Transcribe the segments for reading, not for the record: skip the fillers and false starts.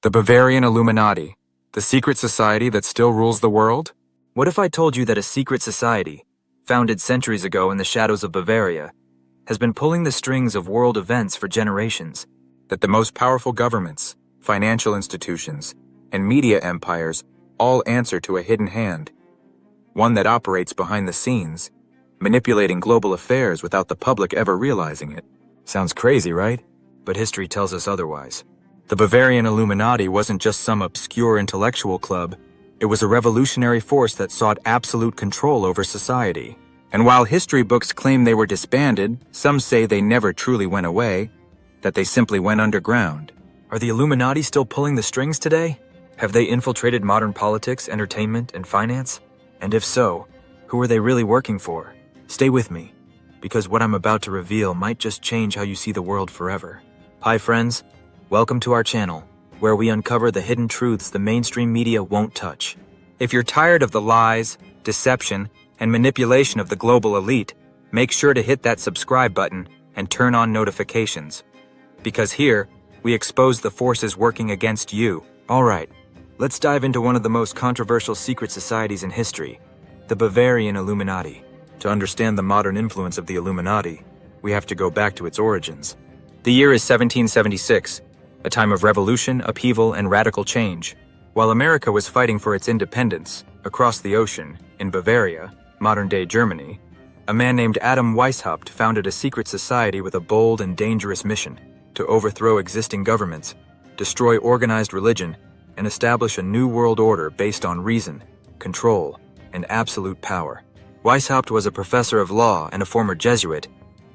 The Bavarian Illuminati, the secret society that still rules the world? What if I told you that a secret society, founded centuries ago in the shadows of Bavaria, has been pulling the strings of world events for generations? That the most powerful governments, financial institutions, and media empires all answer to a hidden hand, one that operates behind the scenes, manipulating global affairs without the public ever realizing it. Sounds crazy, right? But history tells us otherwise. The Bavarian Illuminati wasn't just some obscure intellectual club. It was a revolutionary force that sought absolute control over society. And while history books claim they were disbanded, some say they never truly went away, that they simply went underground. Are the Illuminati still pulling the strings today? Have they infiltrated modern politics, entertainment, and finance? And if so, who are they really working for? Stay with me, because what I'm about to reveal might just change how you see the world forever. Hi friends, welcome to our channel, where we uncover the hidden truths the mainstream media won't touch. If you're tired of the lies, deception, and manipulation of the global elite, make sure to hit that subscribe button and turn on notifications. Because here, we expose the forces working against you. Alright, let's dive into one of the most controversial secret societies in history, the Bavarian Illuminati. To understand the modern influence of the Illuminati, we have to go back to its origins. The year is 1776, a time of revolution, upheaval, and radical change. While America was fighting for its independence, across the ocean, in Bavaria, modern-day Germany, a man named Adam Weishaupt founded a secret society with a bold and dangerous mission: to overthrow existing governments, destroy organized religion, and establish a new world order based on reason, control, and absolute power. Weishaupt was a professor of law and a former Jesuit,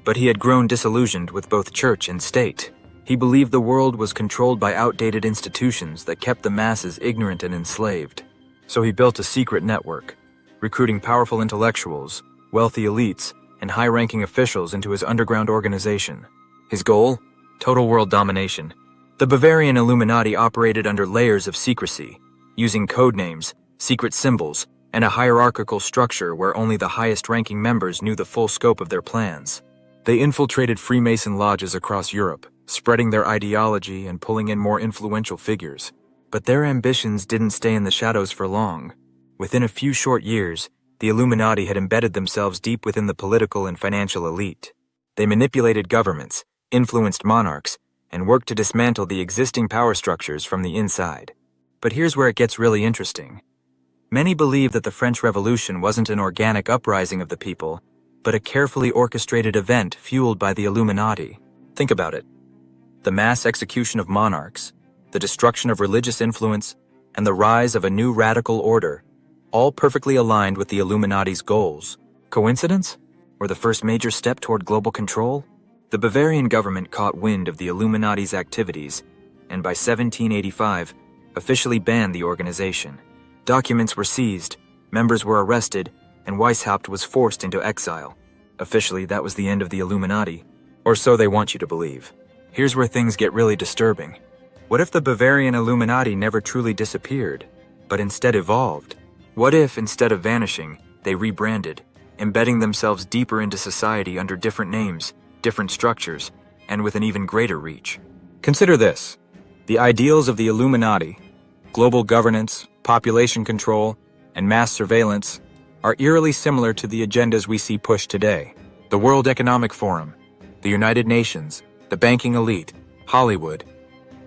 but he had grown disillusioned with both church and state. He believed the world was controlled by outdated institutions that kept the masses ignorant and enslaved. So he built a secret network, recruiting powerful intellectuals, wealthy elites, and high-ranking officials into his underground organization. His goal? Total world domination. The Bavarian Illuminati operated under layers of secrecy, using code names, secret symbols, and a hierarchical structure where only the highest-ranking members knew the full scope of their plans. They infiltrated Freemason lodges across Europe, spreading their ideology and pulling in more influential figures. But their ambitions didn't stay in the shadows for long. Within a few short years, the Illuminati had embedded themselves deep within the political and financial elite. They manipulated governments, influenced monarchs, and worked to dismantle the existing power structures from the inside. But here's where it gets really interesting. Many believe that the French Revolution wasn't an organic uprising of the people, but a carefully orchestrated event fueled by the Illuminati. Think about it. The mass execution of monarchs, the destruction of religious influence, and the rise of a new radical order, all perfectly aligned with the Illuminati's goals. Coincidence? Or the first major step toward global control? The Bavarian government caught wind of the Illuminati's activities, and by 1785, officially banned the organization. Documents were seized, members were arrested, and Weishaupt was forced into exile. Officially, that was the end of the Illuminati, or so they want you to believe. Here's where things get really disturbing. What if the Bavarian Illuminati never truly disappeared, but instead evolved? What if, instead of vanishing, they rebranded, embedding themselves deeper into society under different names, different structures, and with an even greater reach? Consider this. The ideals of the Illuminati, global governance, population control, and mass surveillance, are eerily similar to the agendas we see pushed today. The World Economic Forum, the United Nations, the banking elite, Hollywood.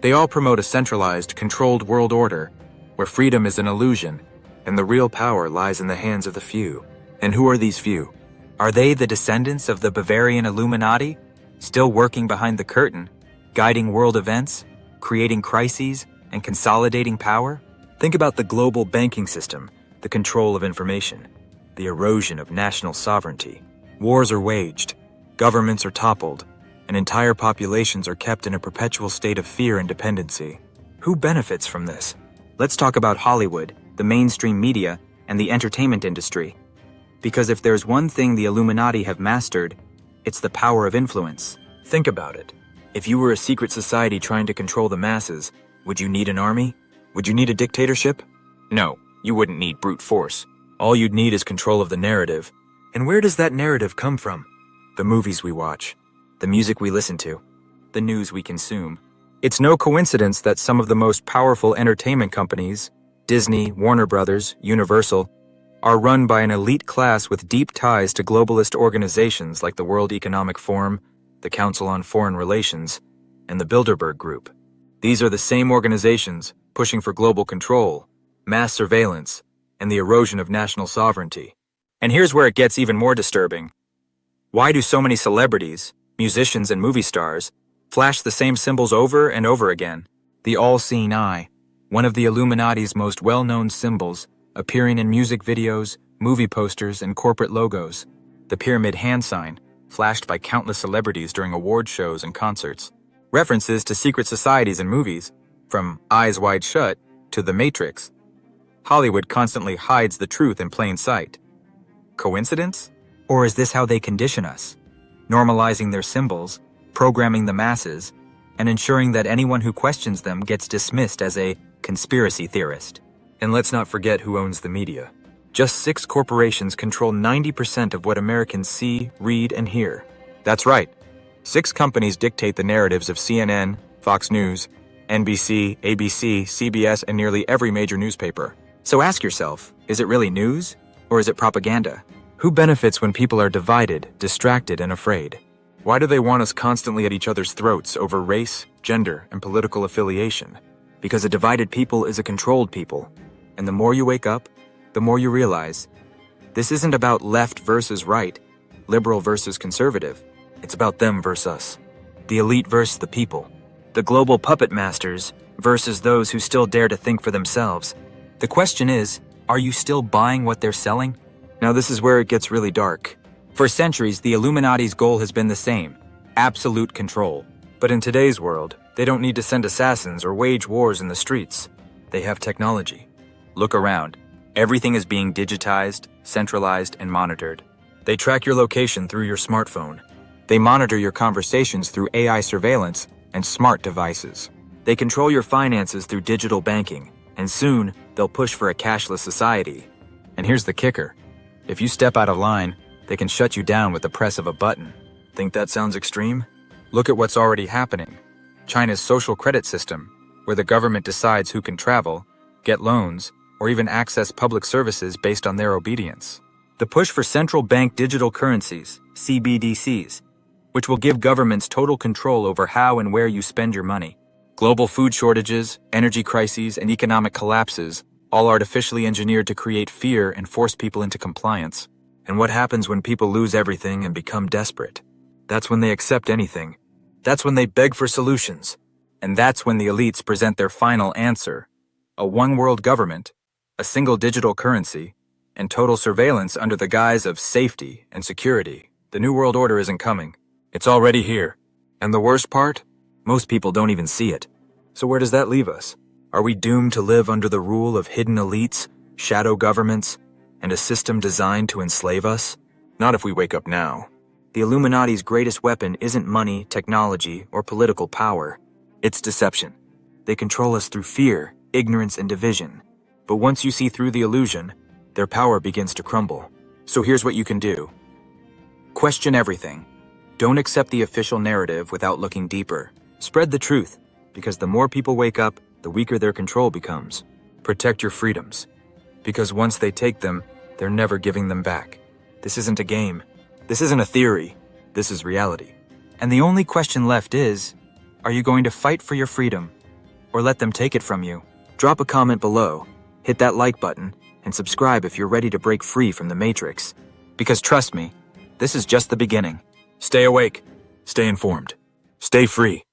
They all promote a centralized, controlled world order where freedom is an illusion and the real power lies in the hands of the few. And who are these few? Are they the descendants of the Bavarian Illuminati, still working behind the curtain, guiding world events, creating crises, and consolidating power? Think about the global banking system, the control of information, the erosion of national sovereignty. Wars are waged, governments are toppled, and entire populations are kept in a perpetual state of fear and dependency. Who benefits from this? Let's talk about Hollywood, the mainstream media, and the entertainment industry. Because if there's one thing the Illuminati have mastered, it's the power of influence. Think about it. If you were a secret society trying to control the masses, would you need an army? Would you need a dictatorship? No, you wouldn't need brute force. All you'd need is control of the narrative. And where does that narrative come from? The movies we watch, the music we listen to, the news we consume. It's no coincidence that some of the most powerful entertainment companies, Disney, Warner Brothers, Universal, are run by an elite class with deep ties to globalist organizations like the World Economic Forum, the Council on Foreign Relations, and the Bilderberg Group. These are the same organizations pushing for global control, mass surveillance, and the erosion of national sovereignty. And here's where it gets even more disturbing. Why do so many celebrities, musicians, and movie stars flash the same symbols over and over again? The all-seeing eye, one of the Illuminati's most well-known symbols, appearing in music videos, movie posters, and corporate logos. The pyramid hand sign, flashed by countless celebrities during award shows and concerts. References to secret societies in movies, from Eyes Wide Shut to The Matrix. Hollywood constantly hides the truth in plain sight. Coincidence? Or is this how they condition us? Normalizing their symbols, programming the masses, and ensuring that anyone who questions them gets dismissed as a conspiracy theorist. And let's not forget who owns the media. Just 6 corporations control 90% of what Americans see, read, and hear. That's right. 6 companies dictate the narratives of CNN, Fox News, NBC, ABC, CBS, and nearly every major newspaper. So ask yourself, is it really news, or is it propaganda? Who benefits when people are divided, distracted, and afraid? Why do they want us constantly at each other's throats over race, gender, and political affiliation? Because a divided people is a controlled people. And the more you wake up, the more you realize, this isn't about left versus right, liberal versus conservative. It's about them versus us. The elite versus the people. The global puppet masters versus those who still dare to think for themselves. The question is, are you still buying what they're selling? Now this is where it gets really dark. For centuries, the Illuminati's goal has been the same: absolute control. But in today's world, they don't need to send assassins or wage wars in the streets. They have technology. Look around. Everything is being digitized, centralized, and monitored. They track your location through your smartphone. They monitor your conversations through AI surveillance and smart devices. They control your finances through digital banking, and soon they'll push for a cashless society. And here's the kicker. If you step out of line, they can shut you down with the press of a button. Think that sounds extreme? Look at what's already happening. China's social credit system, where the government decides who can travel, get loans, or even access public services based on their obedience. The push for central bank digital currencies, CBDCs, which will give governments total control over how and where you spend your money. Global food shortages, energy crises, and economic collapses, all artificially engineered to create fear and force people into compliance. And what happens when people lose everything and become desperate? That's when they accept anything. That's when they beg for solutions. And that's when the elites present their final answer: a one-world government, a single digital currency, and total surveillance under the guise of safety and security. The New World Order isn't coming. It's already here. And the worst part? Most people don't even see it. So where does that leave us? Are we doomed to live under the rule of hidden elites, shadow governments, and a system designed to enslave us? Not if we wake up now. The Illuminati's greatest weapon isn't money, technology, or political power. It's deception. They control us through fear, ignorance, and division. But once you see through the illusion, their power begins to crumble. So here's what you can do. Question everything. Don't accept the official narrative without looking deeper. Spread the truth, because the more people wake up, the weaker their control becomes. Protect your freedoms, because once they take them, they're never giving them back. This isn't a game. This isn't a theory. This is reality. And the only question left is, are you going to fight for your freedom, or let them take it from you? Drop a comment below, hit that like button, and subscribe if you're ready to break free from the Matrix. Because trust me, this is just the beginning. Stay awake, stay informed, stay free.